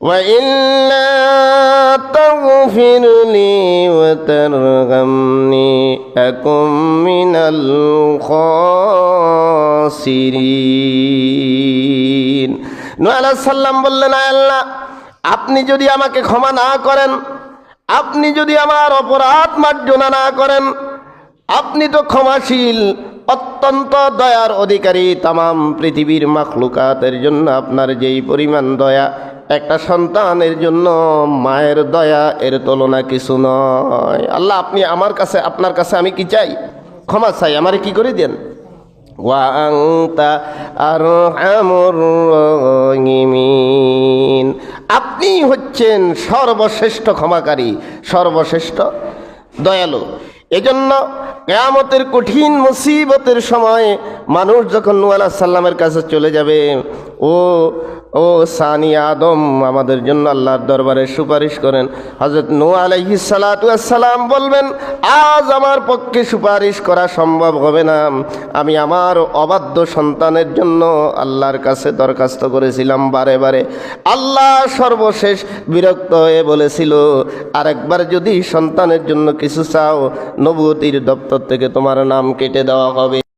وإلا تغفر لي وترحمني أكن من الخاسرين। নূহ আলাইহিস সালাম বললেন, আল্লাহ আপনি যদি আমাকে ক্ষমা না করেন, আপনি যদি আমার অপরাধ মার্জনা না করেন, আপনি তো ক্ষমাশীল, অত্যন্ত দয়ার অধিকারী। তামাম পৃথিবীর মাখলুকাতের জন্য আপনার যেই পরিমাণ দয়া, একটা সন্তানের জন্য মায়ের দয়া এর তুলনা কিছু নয়। আল্লাহ আপনি আপনার কাছে আমি কি চাই? ক্ষমা চাই, আমারে কি করে দেন। ওয়া আনতা আরহামুর রাহিমিন, আপনি হচ্ছেন সর্বশ্রেষ্ঠ ক্ষমাকারী, সর্বশ্রেষ্ঠ দয়ালু। এজন্য কিয়ামতের কঠিন মুসিবতের সময় মানুষ যখন নূহ আলাইহিস সালামের কাছে চলে যাবে, ও সানি আদম, আমাদের জন্য আল্লাহর দরবারে সুপারিশ করেন। হযরত নূহ আলাইহিস সালাতু ওয়াস সালাম বলবেন, আজ আমার পক্ষে সুপারিশ করা সম্ভব হবে না। আমি আমার অবাধ্য সন্তানের জন্য আল্লাহর কাছে দরখাস্ত করেছিলাম বারে বারে। আল্লাহ সর্বশেষ বিরক্ত হয়ে বলেছিল, আরেকবার যদি সন্তানের জন্য কিছু চাও, নবুয়তির দপ্তর থেকে তোমার নাম কেটে দেওয়া হবে।